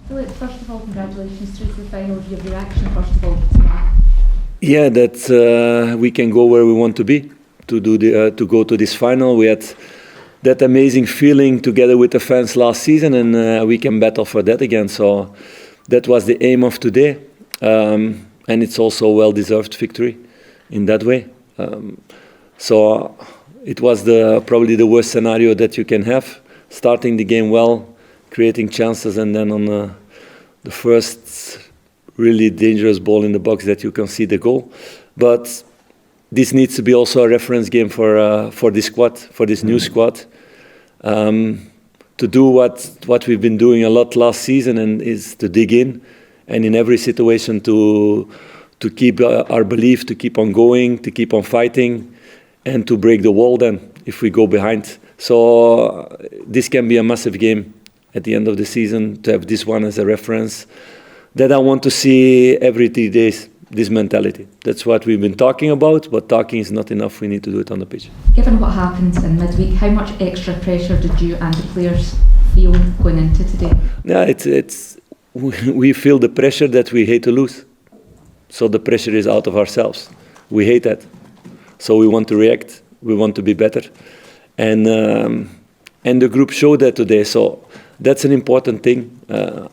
Philippe, first of all, congratulations through to the final. Your reaction, first of all, to that? Yeah, that we can go where we want to be, to go to this final. We had that amazing feeling together with the fans last season, and we can battle for that again. So that was the aim of today, and it's also a well-deserved victory in that way. So it was probably the worst scenario that you can have, starting the game well, creating chances, and then on the first really dangerous ball in the box that you can see the goal. But this needs to be also a reference game for this squad, for this new squad, to do what we've been doing a lot last season, and is to dig in, and in every situation to keep our belief, to keep on going, to keep on fighting, and to break the wall then if we go behind. So this can be a massive game at the end of the season, to have this one as a reference. That I want to see every 3 days, this mentality. That's what we've been talking about, but talking is not enough. We need to do it on the pitch. Given what happened in midweek, how much extra pressure did you and the players feel going into today? Yeah, we feel the pressure that we hate to lose. So the pressure is out of ourselves. We hate that. So we want to react. We want to be better. And the group showed that today. So that's an important thing.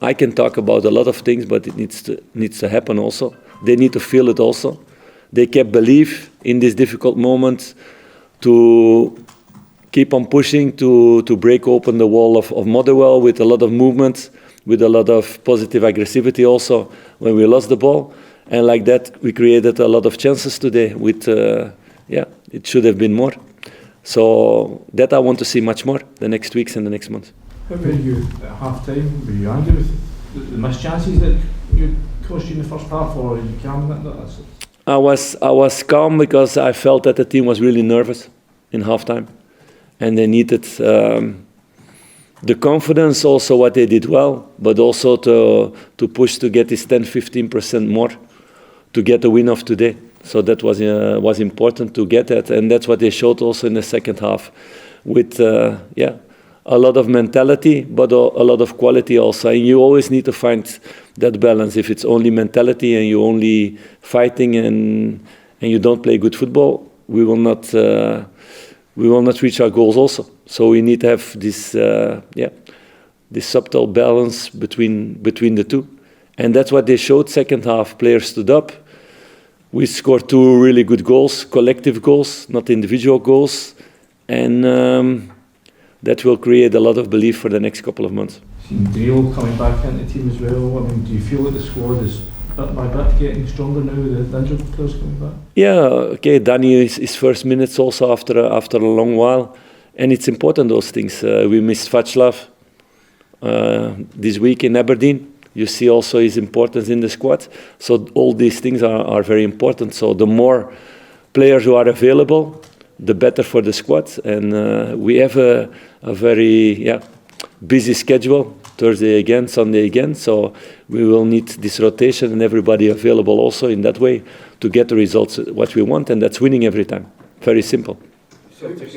I can talk about a lot of things, but it needs to happen also. They need to feel it also. They kept belief in this difficult moment to keep on pushing to break open the wall of Motherwell with a lot of movement, with a lot of positive aggressivity also when we lost the ball. And like that, we created a lot of chances today with, it should have been more. So that I want to see much more the next weeks and the next months. How were you at half-time? Were you angry with the missed chances that you cost you in the first half, or are you calm in that? I was calm because I felt that the team was really nervous in half-time, and they needed the confidence, also what they did well, but also to push to get this 10-15% more to get the win of today. So that was important to get that, and that's what they showed also in the second half, with a lot of mentality, but a lot of quality also. And you always need to find that balance. If it's only mentality and you're only fighting and you don't play good football, we will not reach our goals also. So we need to have this subtle balance between the two, and that's what they showed. Second half, players stood up. We scored 2 really good goals, collective goals, not individual goals, and that will create a lot of belief for the next couple of months. Seen Drio coming back into the team as well. I mean, do you feel that the squad is bit by bit getting stronger now with the injured players coming back? Yeah, okay. Danny is his first minutes also after a long while, and it's important, those things. We missed Václav this week in Aberdeen. You see also his importance in the squad. So all these things are very important. So the more players who are available, the better for the squad. And we have a very busy schedule, Thursday again, Sunday again. So we will need this rotation and everybody available also in that way to get the results what we want, and that's winning every time. Very simple.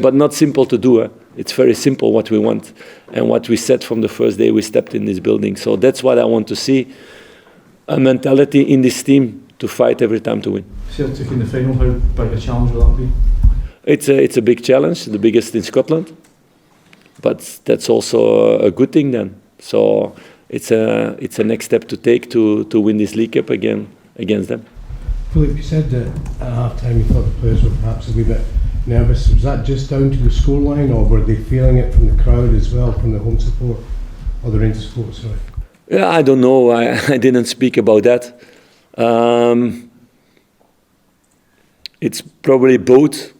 But not simple to do. It's very simple what we want and what we said from the first day we stepped in this building. So that's what I want to see, a mentality in this team to fight every time to win. Celtic in the final, how big a challenge will that be? It's a big challenge, the biggest in Scotland, but that's also a good thing then. So it's a next step to take to win this League Cup again against them. Philippe, you said that at half-time you thought the players were perhaps a wee bit nervous. Was that just down to the scoreline, or were they feeling it from the crowd as well, from the home support, or the Rangers support, sorry? Yeah, I don't know. I didn't speak about that. It's probably both.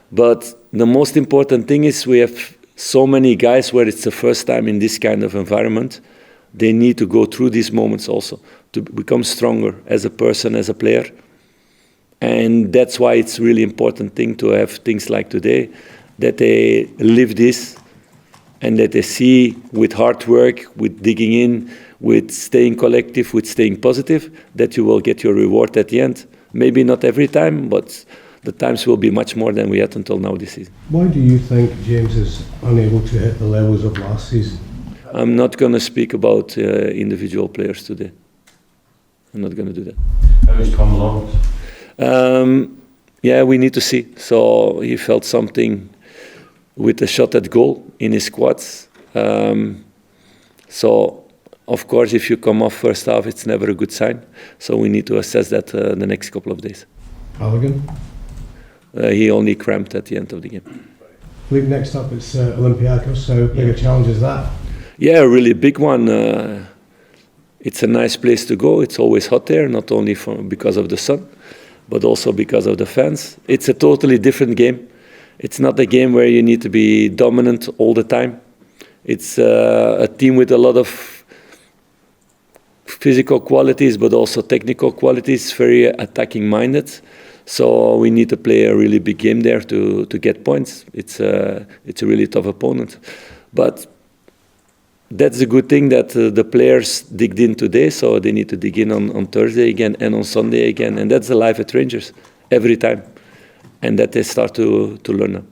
But the most important thing is we have so many guys where it's the first time in this kind of environment. They need to go through these moments also to become stronger as a person, as a player. And that's why it's really important thing to have things like today, that they live this and that they see with hard work, with digging in, with staying collective, with staying positive, that you will get your reward at the end. Maybe not every time, but the times will be much more than we had until now this season. Why do you think James is unable to hit the levels of last season? I'm not going to speak about individual players today. I'm not going to do that. How is Tom Lawrence? Yeah, we need to see. So he felt something with a shot at goal in his quads. So, of course, if you come off first half, it's never a good sign. So we need to assess that the next couple of days. Halligan? He only cramped at the end of the game. Philippe, next up it's Olympiacos. How big a challenge is that? Yeah, a really big one. It's a nice place to go. It's always hot there, not only because of the sun, but also because of the fans. It's a totally different game. It's not a game where you need to be dominant all the time. It's a team with a lot of physical qualities, but also technical qualities, very attacking-minded. So we need to play a really big game there to get points. It's a really tough opponent. But that's a good thing that the players digged in today, so they need to dig in on Thursday again and on Sunday again. And that's the life at Rangers, every time. And that they start to learn now.